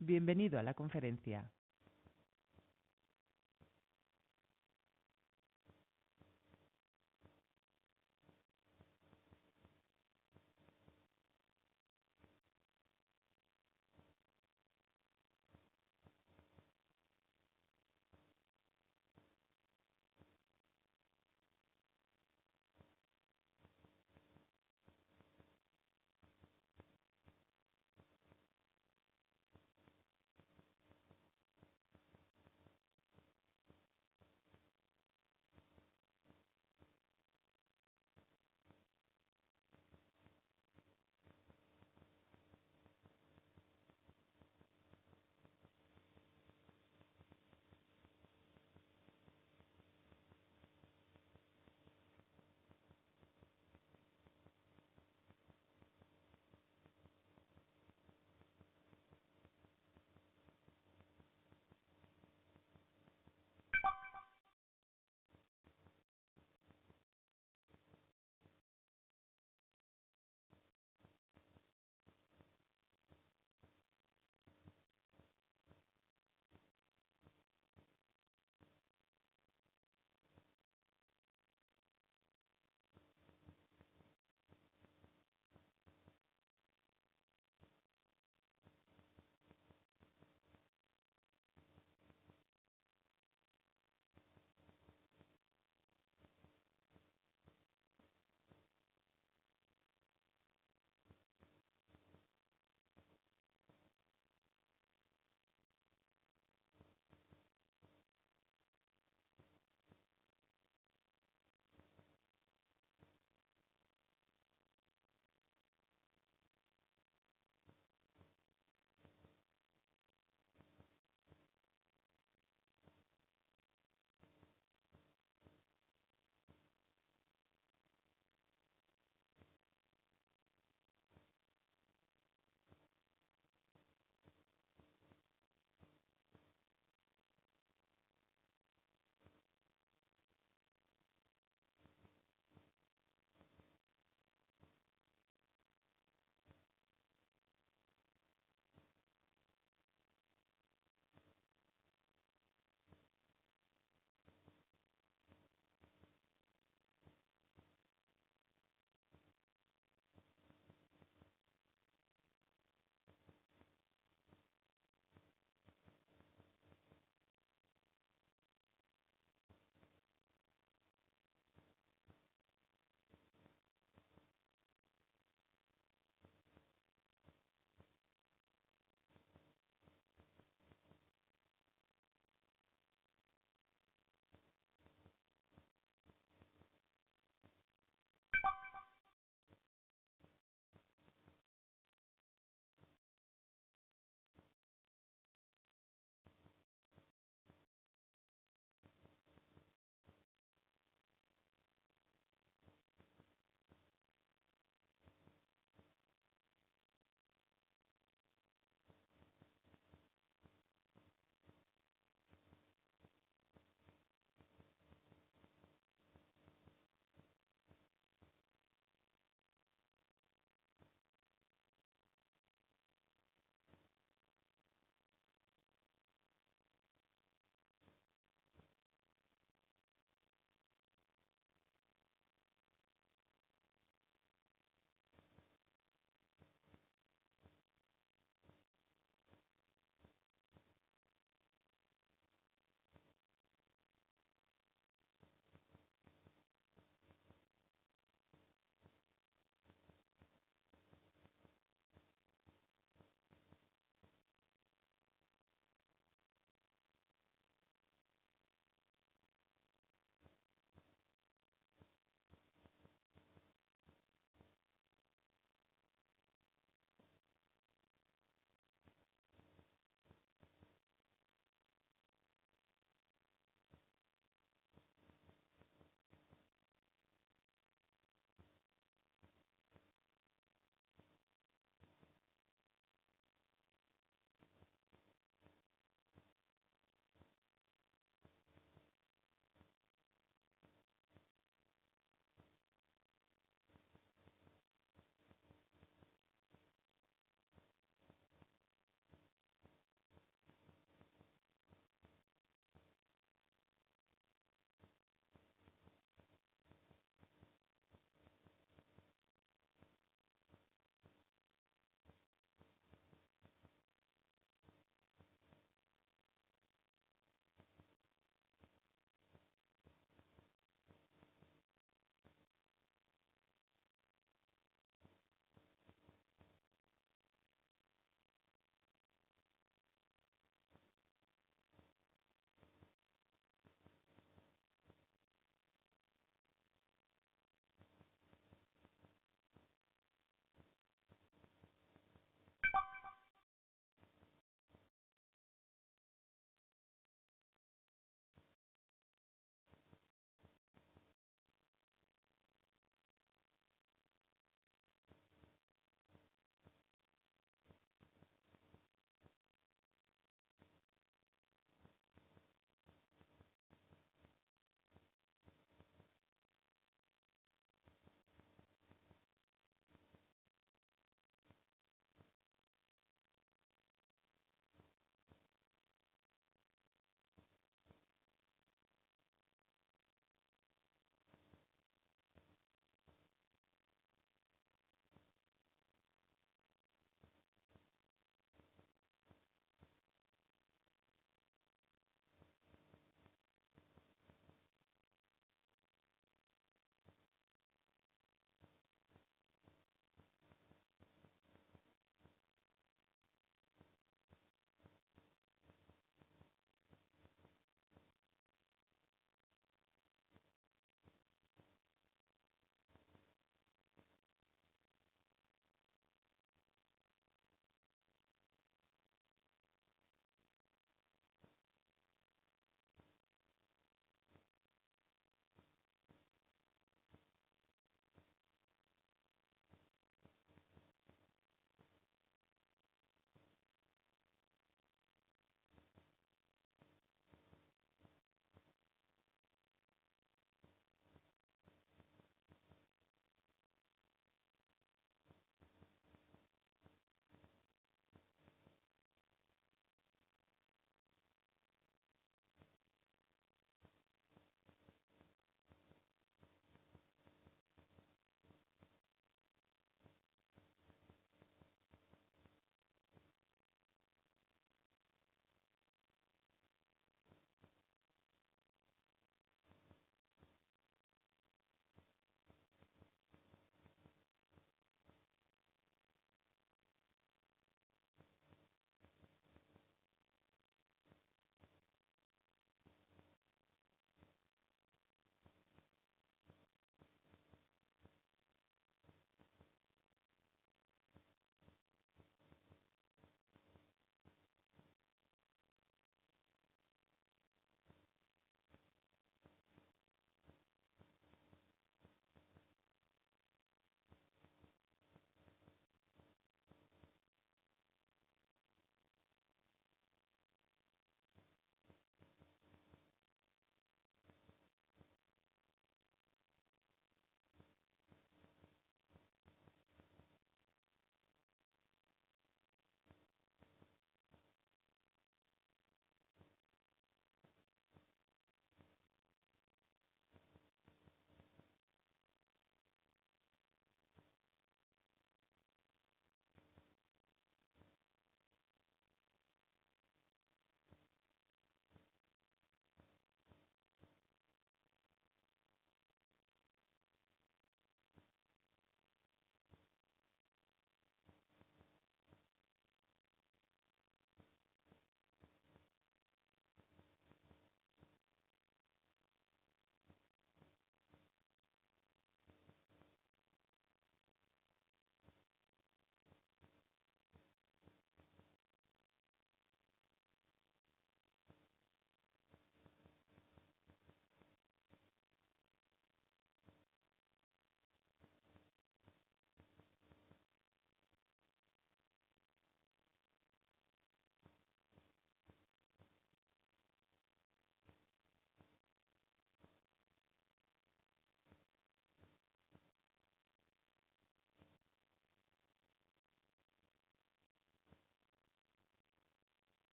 Bienvenido a la conferencia.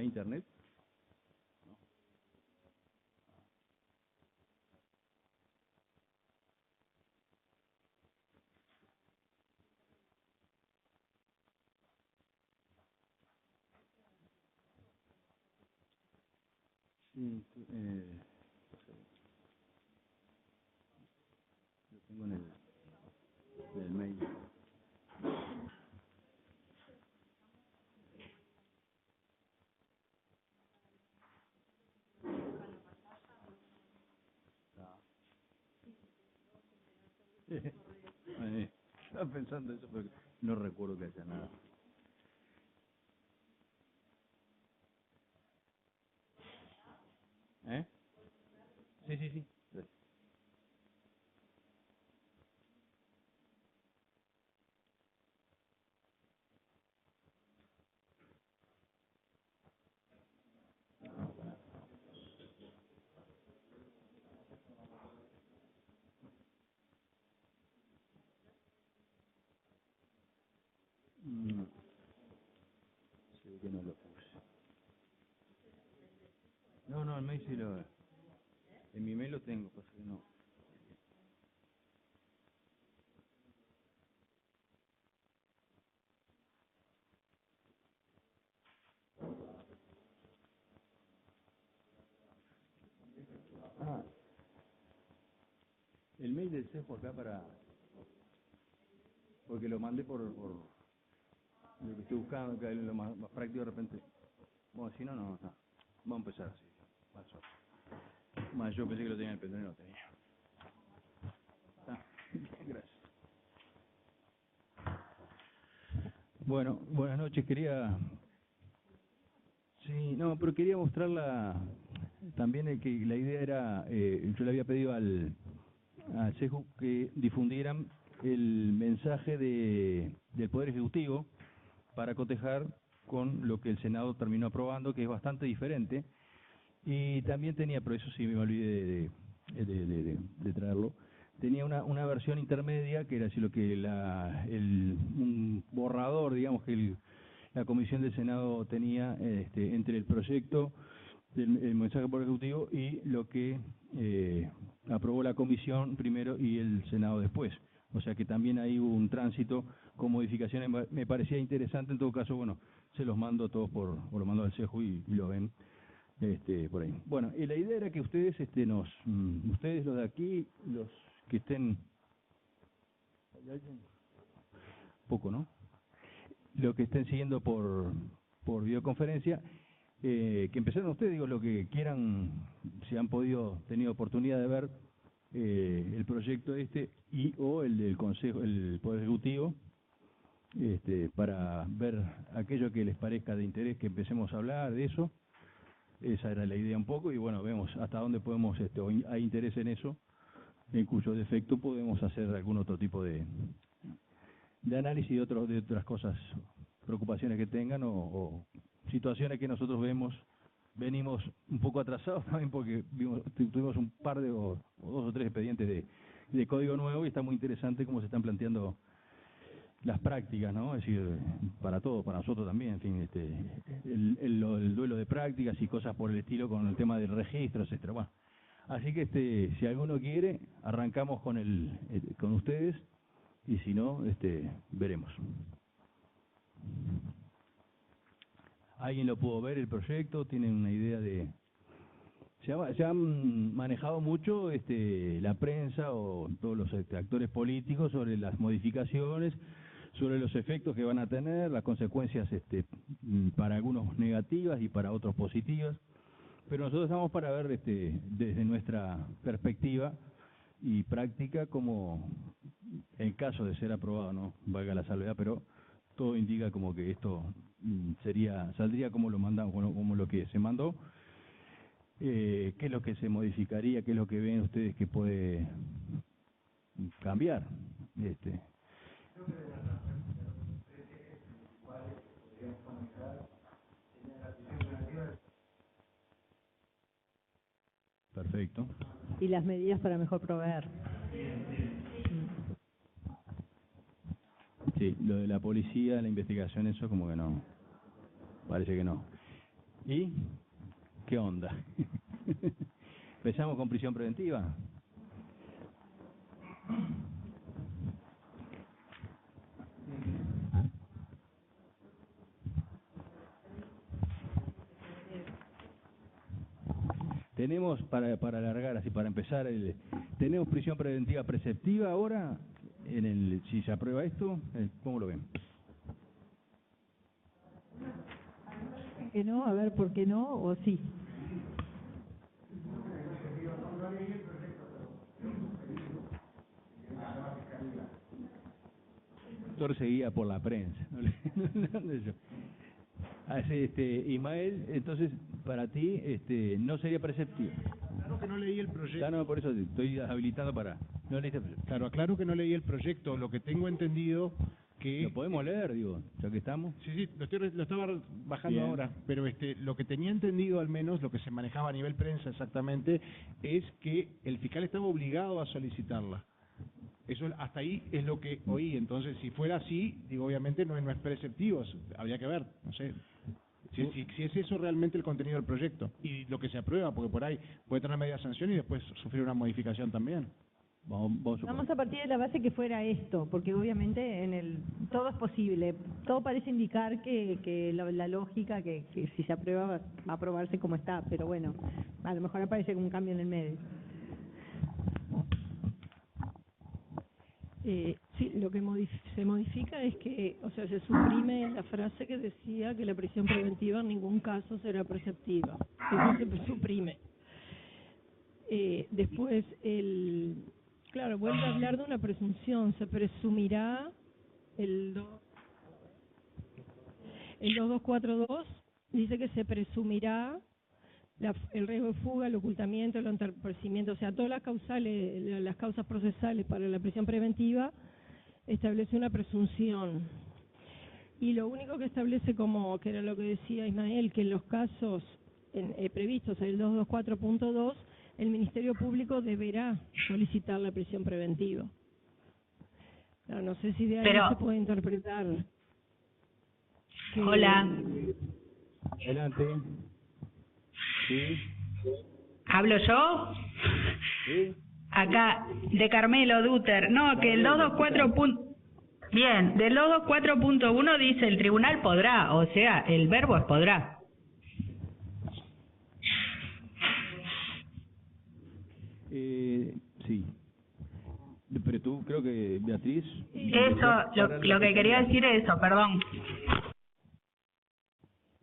internet? Sí, lo tengo en el mail. Estaba pensando eso, pero no recuerdo que haya nada. ¿Eh? Sí, sí, sí. Gracias. Mm, se ve que no lo puse. No, no, el mail sí lo... En mi mail lo tengo, pasa que no. Ah, el mail del CEFO acá para... Porque lo mandé por lo que estoy buscando, que es lo más práctico de repente. Bueno, si no, no, está. Vamos a empezar así. Más yo pensé que lo tenía en el pendrive y no lo tenía. Está. Bien, gracias. Bueno, buenas noches. Sí, no, pero quería mostrarla también que la idea era, yo le había pedido al CEJU que difundieran el mensaje del Poder Ejecutivo para cotejar con lo que el Senado terminó aprobando, que es bastante diferente. Y también tenía, por eso sí me olvidé de traerlo, tenía una versión intermedia que era así lo que un borrador, digamos, que la Comisión del Senado tenía entre el proyecto el mensaje por ejecutivo y lo que aprobó la Comisión primero y el Senado después. O sea que también ahí hubo un tránsito con modificaciones. Me parecía interesante, en todo caso, bueno, se los mando a todos o lo mando al CEJU y lo ven por ahí. Bueno, y la idea era que ustedes ustedes los de aquí, los que estén... ¿Hay alguien? Poco, ¿no? Los que estén siguiendo por videoconferencia, que empezaron ustedes, digo, lo que quieran, si han tenido oportunidad de ver el proyecto o el del Consejo, el Poder Ejecutivo, para ver aquello que les parezca de interés, que empecemos a hablar de eso. Esa era la idea un poco, y bueno, vemos hasta dónde podemos, o hay interés en eso, en cuyo defecto podemos hacer algún otro tipo de análisis de otras cosas, preocupaciones que tengan o situaciones que nosotros venimos un poco atrasados también porque tuvimos un par o dos o tres expedientes de código nuevo, y está muy interesante cómo se están planteando las prácticas, ¿no? Es decir, para todos, para nosotros también, en fin, el duelo de prácticas y cosas por el estilo con el tema del registro, etcétera. Bueno, así que si alguno quiere, arrancamos con ustedes, y si no, veremos. ¿Alguien lo pudo ver el proyecto? ¿Tienen una idea de...? Se han manejado mucho la prensa o todos los actores políticos sobre las modificaciones, sobre los efectos que van a tener, las consecuencias para algunos negativas y para otros positivas, pero nosotros estamos para ver desde nuestra perspectiva y práctica como en caso de ser aprobado, no valga la salvedad, pero todo indica como que esto saldría como lo mandamos, como lo que se mandó. ¿Qué es lo que se modificaría? ¿Qué es lo que ven ustedes que puede cambiar? Perfecto. Y las medidas para mejor proveer. Sí, lo de la policía, la investigación, eso como que no, parece que no. ¿Y qué onda? ¿Empezamos con prisión preventiva? Tenemos, para alargar así, para empezar, tenemos prisión preventiva preceptiva ahora, si se aprueba esto, ¿cómo lo ven? ¿Que no? A ver, ¿por qué no? ¿O sí? El doctor seguía por la prensa. No yo. Así, Ismael, entonces, para ti, no sería preceptivo. Claro que no leí el proyecto. Ya no, por eso estoy habilitado para... No leíste el proyecto. Claro, aclaro que no leí el proyecto. Lo que tengo entendido que... Lo podemos leer, digo, ya que estamos. Sí, lo estaba bajando Bien. ahora, pero lo que tenía entendido, al menos lo que se manejaba a nivel prensa exactamente, es que el fiscal estaba obligado a solicitarla. Eso hasta ahí es lo que oí. Entonces, si fuera así, digo, obviamente no es preceptivo, habría que ver, no sé. Si es eso realmente el contenido del proyecto y lo que se aprueba, porque por ahí puede tener media sanción y después sufrir una modificación también. Vamos a partir de la base que fuera esto, porque obviamente todo es posible. Todo parece indicar que la lógica, que si se aprueba va a aprobarse como está, pero bueno, a lo mejor aparece un cambio en el medio. Sí, lo que se modifica es que, o sea, se suprime la frase que decía que la prisión preventiva en ningún caso será preceptiva. Eso se suprime. Después, claro, vuelve a hablar de una presunción. Se presumirá el 2242 dice que se presumirá el riesgo de fuga, el ocultamiento, el entorpecimiento, o sea, todas las causas procesales para la prisión preventiva establece una presunción. Y lo único que establece, como que era lo que decía Ismael, que en los casos previstos en el 224.2, el Ministerio Público deberá solicitar la prisión preventiva. Claro, no sé si de ahí se puede interpretar. Hola. Adelante. Sí. ¿Hablo yo? Sí. Acá, de Carmelo Duter. No, que el 224. Bien, del 224.1 dice el tribunal podrá, o sea, el verbo es podrá. Sí. Pero tú, creo que, Beatriz... Eso, lo que quería decir es eso, perdón.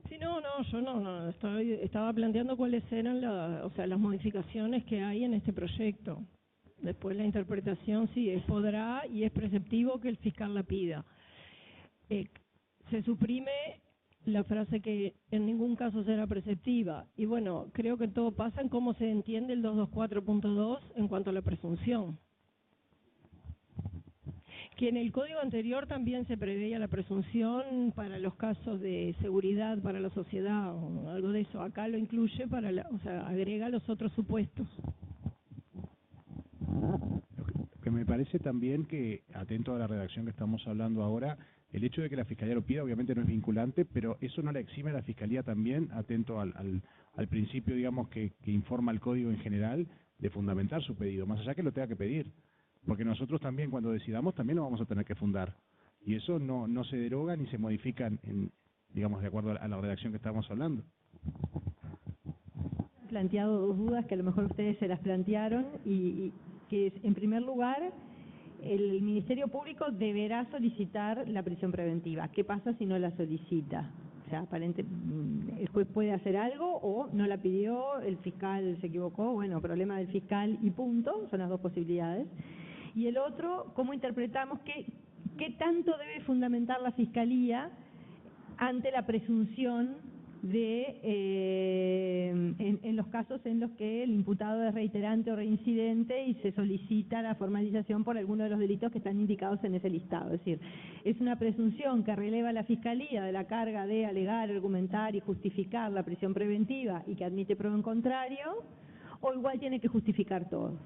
Sí, yo no, estaba planteando cuáles eran las modificaciones que hay en este proyecto. Después la interpretación sí es podrá y es preceptivo que el fiscal la pida. Se suprime la frase que en ningún caso será preceptiva. Y bueno, creo que todo pasa en cómo se entiende el 224.2 en cuanto a la presunción. Que en el código anterior también se preveía la presunción para los casos de seguridad para la sociedad o algo de eso. Acá lo incluye agrega los otros supuestos. Lo que me parece también que, atento a la redacción que estamos hablando ahora, el hecho de que la Fiscalía lo pida obviamente no es vinculante, pero eso no la exime a la Fiscalía también, atento al principio, digamos, que informa el Código en general, de fundamentar su pedido, más allá que lo tenga que pedir. Porque nosotros también, cuando decidamos, también lo vamos a tener que fundar. Y eso no se deroga ni se modifica, digamos, de acuerdo a la redacción que estamos hablando. He planteado dos dudas que a lo mejor ustedes se las plantearon y que es, en primer lugar, el Ministerio Público deberá solicitar la prisión preventiva. ¿Qué pasa si no la solicita? O sea, el juez puede hacer algo o no la pidió, el fiscal se equivocó, bueno, problema del fiscal y punto, son las dos posibilidades. Y el otro, ¿cómo interpretamos qué tanto debe fundamentar la Fiscalía ante la presunción de en los casos en los que el imputado es reiterante o reincidente y se solicita la formalización por alguno de los delitos que están indicados en ese listado? Es decir, es una presunción que releva la Fiscalía de la carga de alegar, argumentar y justificar la prisión preventiva y que admite prueba en contrario, o igual tiene que justificar todo.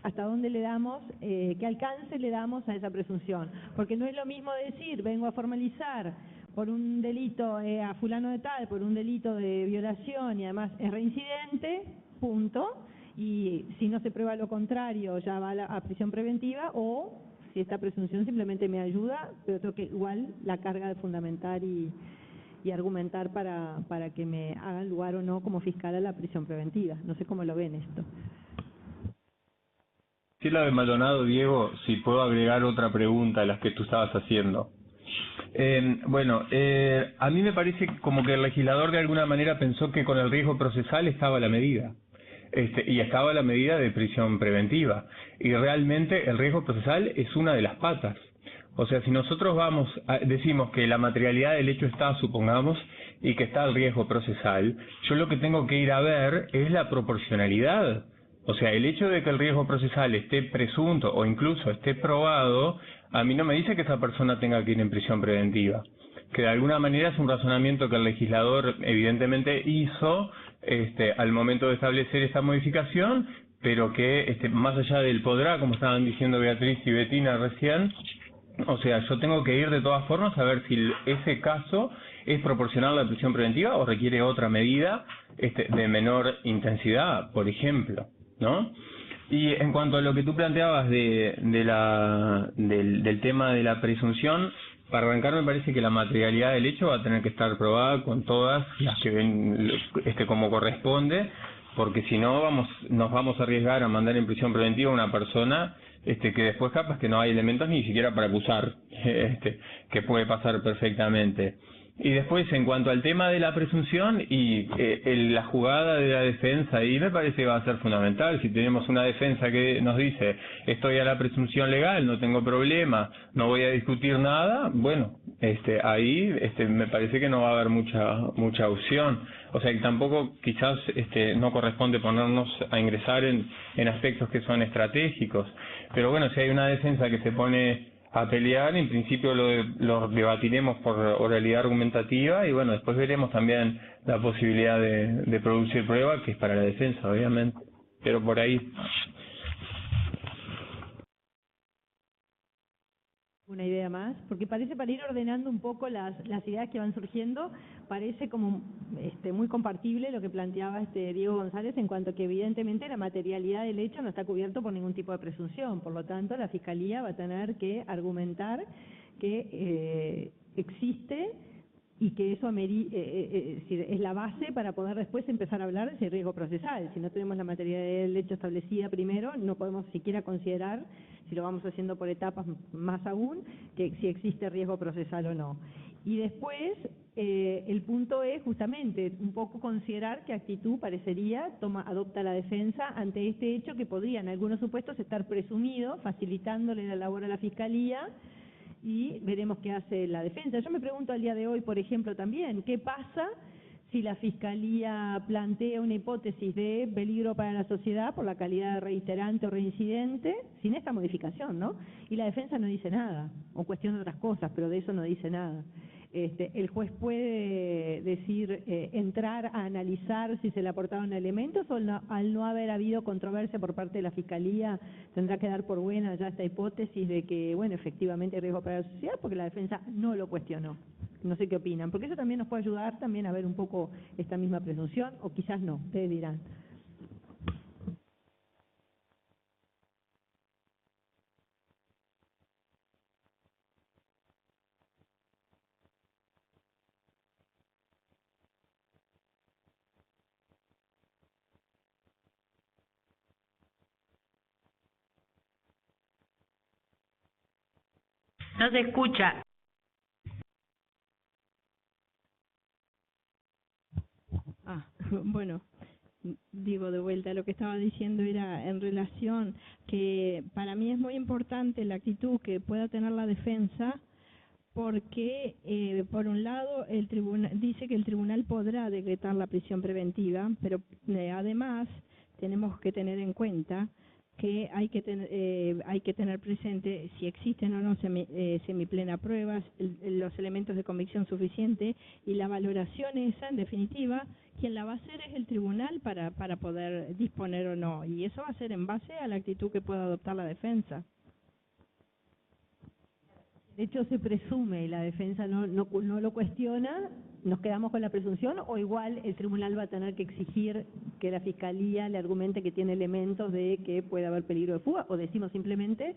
¿Hasta dónde le damos, qué alcance le damos a esa presunción? Porque no es lo mismo decir, vengo a formalizar por un delito, a fulano de tal, por un delito de violación y además es reincidente, punto, y si no se prueba lo contrario ya va a prisión preventiva, o si esta presunción simplemente me ayuda, pero tengo que igual la carga de fundamentar y argumentar para que me hagan lugar o no como fiscal a la prisión preventiva. No sé cómo lo ven esto. Sí, la de Maldonado, Diego, si puedo agregar otra pregunta a las que tú estabas haciendo. A mí me parece como que el legislador de alguna manera pensó que con el riesgo procesal estaba la medida. Y estaba la medida de prisión preventiva. Y realmente el riesgo procesal es una de las patas. O sea, si nosotros decimos que la materialidad del hecho está, supongamos, y que está el riesgo procesal, yo lo que tengo que ir a ver es la proporcionalidad. O sea, el hecho de que el riesgo procesal esté presunto o incluso esté probado, a mí no me dice que esa persona tenga que ir en prisión preventiva. Que de alguna manera es un razonamiento que el legislador evidentemente hizo al momento de establecer esta modificación, pero que más allá del podrá, como estaban diciendo Beatriz y Betina recién, o sea, yo tengo que ir de todas formas a ver si ese caso es proporcional a la prisión preventiva o requiere otra medida de menor intensidad, por ejemplo, ¿no? Y en cuanto a lo que tú planteabas del tema de la presunción, para arrancar me parece que la materialidad del hecho va a tener que estar probada con todas las que ven como corresponde, porque si no nos vamos a arriesgar a mandar en prisión preventiva a una persona que después capaz que no hay elementos ni siquiera para acusar, que puede pasar perfectamente. Y después, en cuanto al tema de la presunción y la jugada de la defensa, ahí me parece que va a ser fundamental. Si tenemos una defensa que nos dice, estoy a la presunción legal, no tengo problema, no voy a discutir nada, bueno, ahí me parece que no va a haber mucha opción. O sea, que tampoco quizás no corresponde ponernos a ingresar en aspectos que son estratégicos. Pero bueno, si hay una defensa que se pone a pelear, en principio lo debatiremos por oralidad argumentativa y bueno, después veremos también la posibilidad de producir prueba, que es para la defensa, obviamente. Pero por ahí. Una idea más, porque parece, para ir ordenando un poco las ideas que van surgiendo, parece como muy compartible lo que planteaba Diego González en cuanto a que evidentemente la materialidad del hecho no está cubierto por ningún tipo de presunción, por lo tanto la Fiscalía va a tener que argumentar que existe y que eso es la base para poder después empezar a hablar de ese riesgo procesal. Si no tenemos la materialidad del hecho establecida primero, no podemos siquiera considerar, si lo vamos haciendo por etapas más aún, que si existe riesgo procesal o no. Y después, el punto es justamente un poco considerar qué actitud adopta la defensa ante este hecho que podría en algunos supuestos estar presumido, facilitándole la labor a la Fiscalía, y veremos qué hace la defensa. Yo me pregunto al día de hoy, por ejemplo, también, ¿qué pasa si la Fiscalía plantea una hipótesis de peligro para la sociedad por la calidad de reiterante o reincidente, sin esta modificación, ¿no? Y la defensa no dice nada, o cuestiona otras cosas, pero de eso no dice nada. El juez puede decir, entrar a analizar si se le aportaron elementos, o al no haber habido controversia por parte de la Fiscalía tendrá que dar por buena ya esta hipótesis de que, bueno, efectivamente hay riesgo para la sociedad, porque la defensa no lo cuestionó. No sé qué opinan, porque eso también nos puede ayudar también a ver un poco esta misma presunción, o quizás no, ustedes dirán. No se escucha. Bueno, digo de vuelta, lo que estaba diciendo era en relación que para mí es muy importante la actitud que pueda tener la defensa, porque por un lado el tribunal dice que el tribunal podrá decretar la prisión preventiva, pero además tenemos que tener en cuenta que hay que tener presente si existen o no semiplena pruebas, los elementos de convicción suficiente, y la valoración esa, en definitiva, quien la va a hacer es el tribunal para poder disponer o no, y eso va a ser en base a la actitud que pueda adoptar la defensa. De hecho, se presume y la defensa no lo cuestiona, nos quedamos con la presunción, o igual el tribunal va a tener que exigir que la fiscalía le argumente que tiene elementos de que puede haber peligro de fuga, o decimos simplemente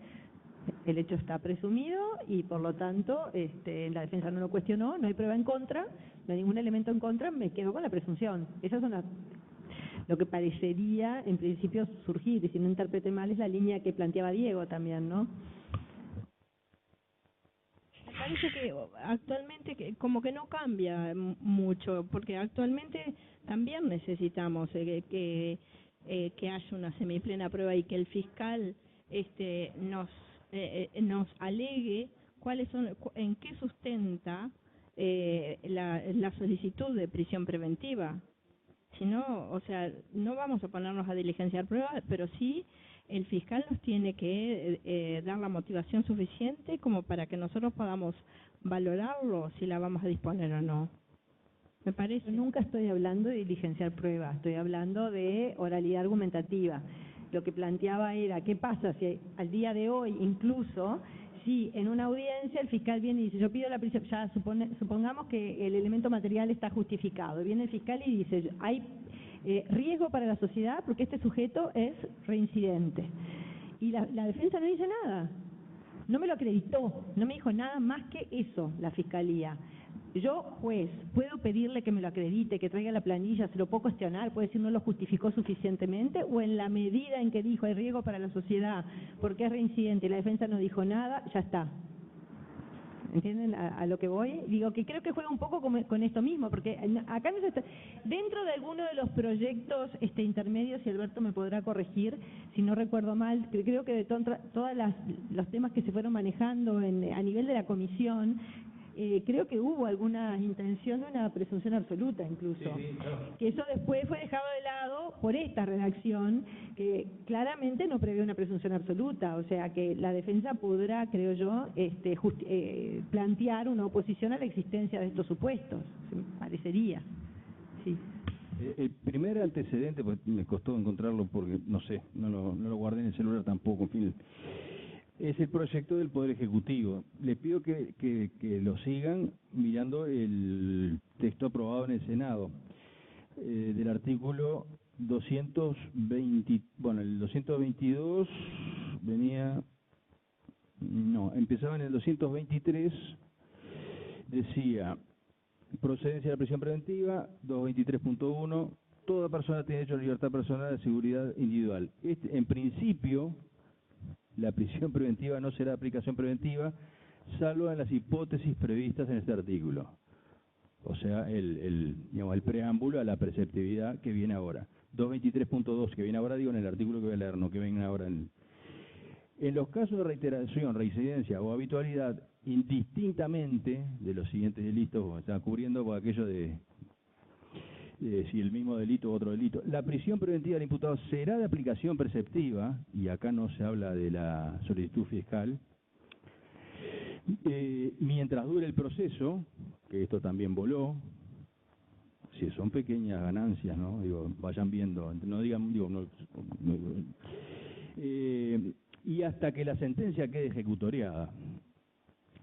el hecho está presumido y por lo tanto la defensa no lo cuestionó, no hay prueba en contra, no hay ningún elemento en contra, me quedo con la presunción. Esas son lo que parecería en principio surgir, y si no interprete mal es la línea que planteaba Diego también, ¿no? Me parece que actualmente como que no cambia mucho, porque actualmente también necesitamos que haya una semiplena prueba y que el fiscal nos alegue cuáles son, en qué sustenta la solicitud de prisión preventiva. Si no, o sea, no vamos a ponernos a diligenciar pruebas, pero sí el fiscal nos tiene que dar la motivación suficiente como para que nosotros podamos valorarlo si la vamos a disponer o no. Me parece. Yo nunca estoy hablando de diligenciar pruebas, estoy hablando de oralidad argumentativa. Lo que planteaba era, ¿qué pasa si al día de hoy incluso, si en una audiencia el fiscal viene y dice, yo pido la prisión, ya supongamos que el elemento material está justificado, viene el fiscal y dice, hay riesgo para la sociedad porque este sujeto es reincidente. Y la defensa no dice nada, no me lo acreditó, no me dijo nada más que eso la fiscalía. Yo, juez, puedo pedirle que me lo acredite, que traiga la planilla, se lo puedo cuestionar, puede decir no lo justificó suficientemente, o en la medida en que dijo hay riesgo para la sociedad porque es reincidente y la defensa no dijo nada, ya está. ¿Entienden a lo que voy? Digo que creo que juega un poco con esto mismo, porque acá no se está, dentro de alguno de los proyectos intermedios, y Alberto me podrá corregir si no recuerdo mal, creo que de todos los temas que se fueron manejando a nivel de la comisión, creo que hubo alguna intención de una presunción absoluta incluso, claro. Que eso después fue dejado de lado por esta redacción que claramente no prevé una presunción absoluta, o sea que la defensa podrá, creo yo, plantear una oposición a la existencia de estos supuestos, parecería. Sí. El primer antecedente, pues me costó encontrarlo porque no sé, no lo guardé en el celular tampoco, en fin. Es el proyecto del Poder Ejecutivo. Les pido que lo sigan mirando el texto aprobado en el Senado, del artículo 220, bueno, el 222 empezaba en el 223, decía, procedencia de la prisión preventiva, 223.1, toda persona tiene derecho a la libertad personal y seguridad individual. En principio, la prisión preventiva no será de aplicación preventiva, salvo en las hipótesis previstas en este artículo. O sea, el preámbulo a la preceptividad que viene ahora. 223.2 que viene ahora, digo en el artículo que voy a leer, no que venga ahora en los casos de reiteración, reincidencia o habitualidad, indistintamente de los siguientes delitos, como está cubriendo por aquello de si el mismo delito u otro delito. La prisión preventiva del imputado será de aplicación preceptiva, y acá no se habla de la solicitud fiscal, mientras dure el proceso, que esto también voló, si son pequeñas ganancias, ¿no? Digo, vayan viendo, no digan, y hasta que la sentencia quede ejecutoriada.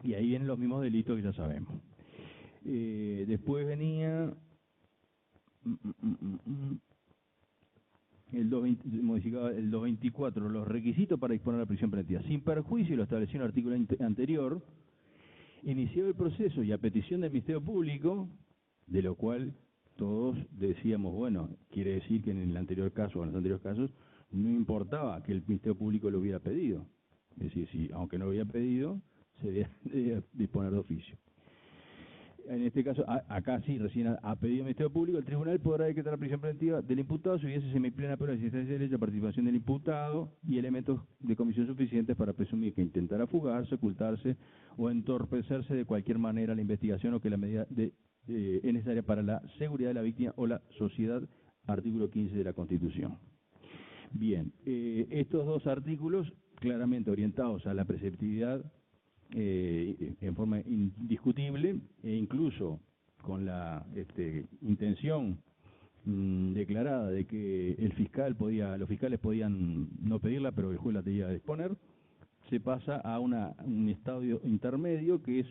Y ahí vienen los mismos delitos que ya sabemos. Después venía modificaba el 224, los requisitos para disponer de la prisión preventiva. Sin perjuicio, lo estableció en el artículo anterior, inició el proceso y a petición del Ministerio Público, de lo cual todos decíamos, bueno, quiere decir que en el anterior caso o en los anteriores casos no importaba que el Ministerio Público lo hubiera pedido. Es decir, si, aunque no lo hubiera pedido, se debía disponer de oficio. En este caso, acá sí, recién ha pedido el Ministerio Público, el tribunal podrá decretar la prisión preventiva del imputado si hubiese semiplena prueba de existencia de derecho, participación del imputado y elementos de comisión suficientes para presumir que intentara fugarse, ocultarse o entorpecerse de cualquier manera la investigación o que la medida es necesaria para la seguridad de la víctima o la sociedad, artículo 15 de la Constitución. Bien, estos dos artículos claramente orientados a la preceptividad en forma indiscutible e incluso con la intención declarada de que los fiscales podían no pedirla, pero el juez la tenía que disponer, se pasa a un estadio intermedio, que es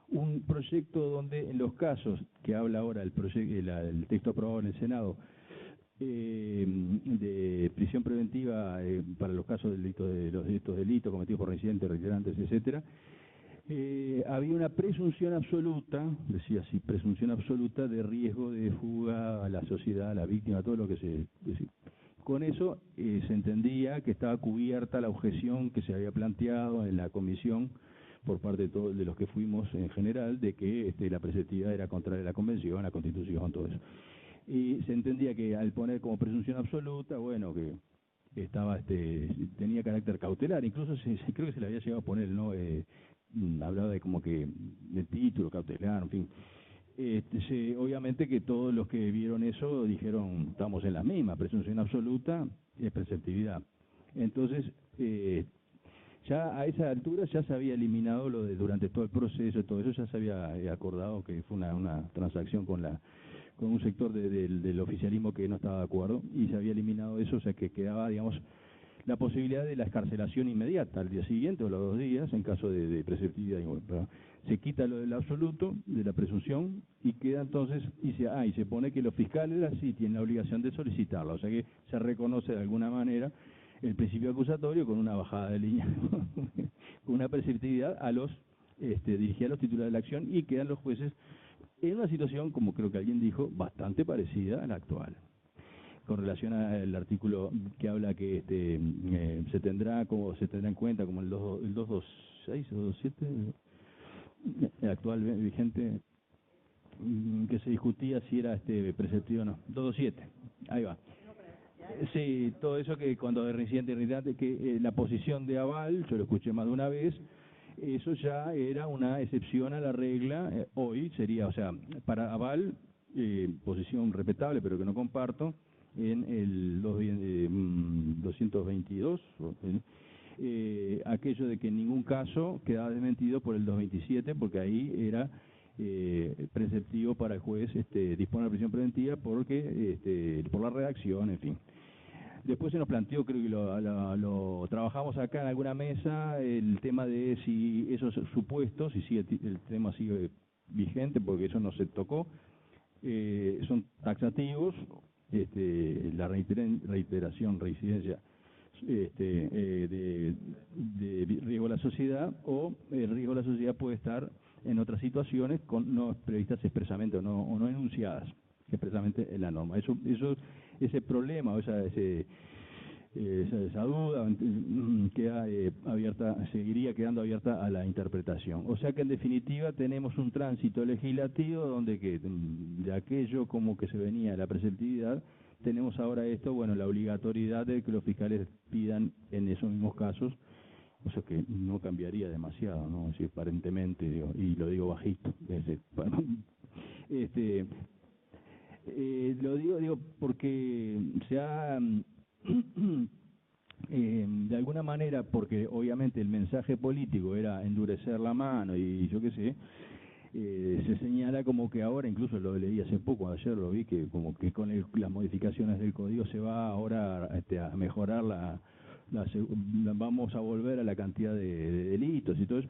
un proyecto donde en los casos que habla ahora el texto aprobado en el Senado, de prisión preventiva para los casos de los delitos cometidos por reincidentes, reiterantes, etcétera, había una presunción absoluta, decía así, presunción absoluta de riesgo de fuga a la sociedad, a la víctima, todo lo que se decía. Con eso se entendía que estaba cubierta la objeción que se había planteado en la comisión por parte de todos de los que fuimos en general, de que la preceptividad era contraria a la Convención, a la Constitución, todo eso. Y se entendía que al poner como presunción absoluta, bueno, que estaba tenía carácter cautelar, incluso creo que se le había llegado a poner, ¿no? Hablaba de como que de título cautelar, en fin. Obviamente que todos los que vieron eso dijeron, estamos en la misma, presunción absoluta y preceptividad. Entonces, ya a esa altura ya se había eliminado lo de durante todo el proceso, todo eso ya se había acordado que fue una transacción con un sector del oficialismo que no estaba de acuerdo, y se había eliminado eso, o sea que quedaba, digamos, la posibilidad de la excarcelación inmediata al día siguiente o los 2 días en caso de preceptividad. Pero se quita lo del absoluto, de la presunción, y queda entonces, y se pone que los fiscales sí tienen la obligación de solicitarla, o sea que se reconoce de alguna manera el principio acusatorio con una bajada de línea, con una preceptividad a los dirigida a los titulares de la acción, y quedan los jueces en una situación, como creo que alguien dijo, bastante parecida a la actual. Con relación al artículo que habla que se tendrá en cuenta como el 226 o 227, el actual vigente, que se discutía si era preceptivo o no, 227, ahí va. Sí, todo eso que cuando de reincidente y reiterante, que la posición de aval, yo lo escuché más de una vez, eso ya era una excepción a la regla, hoy sería, o sea, para aval, posición respetable pero que no comparto, en el 222, aquello de que en ningún caso quedaba desmentido por el 227, porque ahí era preceptivo para el juez disponer de prisión preventiva porque por la redacción, en fin. Después se nos planteó, creo que lo trabajamos acá en alguna mesa, el tema de si esos supuestos, y si el tema sigue vigente, porque eso no se tocó, son taxativos, la reincidencia de riesgo a la sociedad, o el riesgo a la sociedad puede estar en otras situaciones no previstas expresamente o no enunciadas expresamente en la norma. Ese problema o esa duda queda abierta, seguiría quedando abierta a la interpretación. O sea que en definitiva tenemos un tránsito legislativo donde de aquello como que se venía de la preceptividad, tenemos ahora la obligatoriedad de que los fiscales pidan en esos mismos casos, o sea que no cambiaría demasiado, ¿no? Si aparentemente, y lo digo bajito, lo digo porque se ha de alguna manera, porque obviamente el mensaje político era endurecer la mano y yo qué sé, se señala como que ahora, incluso lo leí hace poco, ayer lo vi, que como que con las modificaciones del código se va ahora a mejorar vamos a volver a la cantidad de delitos y todo eso.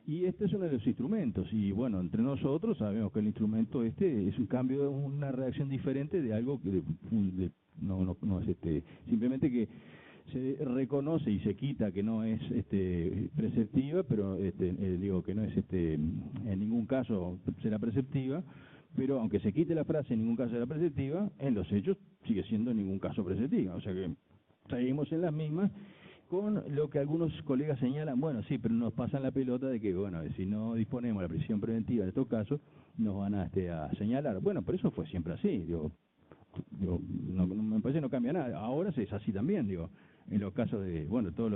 Y este es uno de los instrumentos, y bueno, entre nosotros sabemos que el instrumento es un cambio, una reacción diferente de algo que no es simplemente que se reconoce y se quita que no es preceptiva, pero digo que no es en ningún caso será preceptiva, pero aunque se quite la frase en ningún caso será preceptiva, en los hechos sigue siendo en ningún caso preceptiva, o sea que seguimos en las mismas, con lo que algunos colegas señalan, bueno, sí, pero nos pasan la pelota de que, bueno, si no disponemos de la prisión preventiva en estos casos, nos van a señalar. Bueno, pero eso fue siempre así, no, me parece que no cambia nada. Ahora es así también, en los casos de, bueno, todos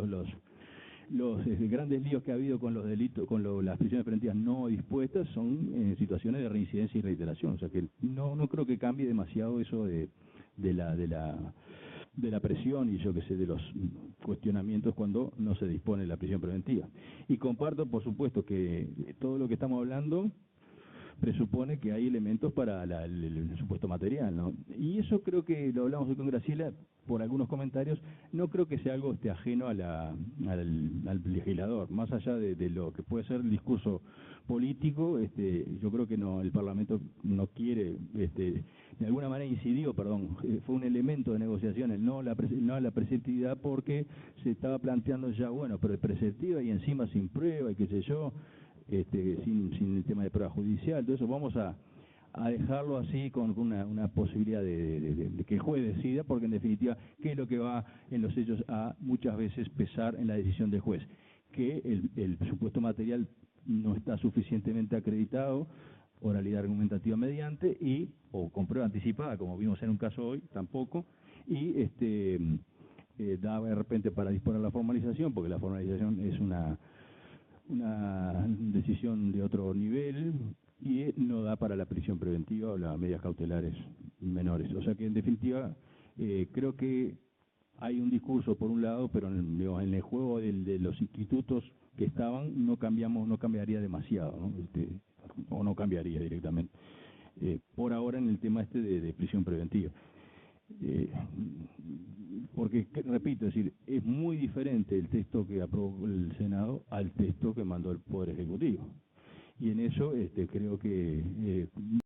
los grandes líos que ha habido con los delitos, las prisiones preventivas no dispuestas, son en situaciones de reincidencia y reiteración, o sea que no creo que cambie demasiado eso de la presión y yo que sé, de los cuestionamientos cuando no se dispone de la prisión preventiva. Y comparto, por supuesto, que todo lo que estamos hablando presupone que hay elementos para el supuesto material, ¿no? Y eso creo que lo hablamos hoy con Graciela, por algunos comentarios, no creo que sea algo ajeno a al legislador, más allá de lo que puede ser el discurso político. Yo creo que no, el Parlamento no quiere, de alguna manera incidió, fue un elemento de negociación el no a la preceptividad, porque se estaba planteando ya, bueno, pero preceptiva y encima sin prueba y qué sé yo, sin el tema de prueba judicial. Entonces vamos a dejarlo así, con una posibilidad de que el juez decida, porque en definitiva, ¿qué es lo que va en los hechos a muchas veces pesar en la decisión del juez? Que el supuesto material no está suficientemente acreditado, oralidad argumentativa mediante, o con prueba anticipada, como vimos en un caso hoy, tampoco, y da de repente para disponer la formalización, porque la formalización es una decisión de otro nivel, y no da para la prisión preventiva o las medidas cautelares menores. O sea que, en definitiva, creo que hay un discurso por un lado, pero en el juego de los institutos que estaban no cambiaría demasiado, ¿no? O no cambiaría directamente. Por ahora, en el tema de prisión preventiva. Porque, repito, es decir, es muy diferente el texto que aprobó el Senado al texto que mandó el Poder Ejecutivo. Y en eso creo que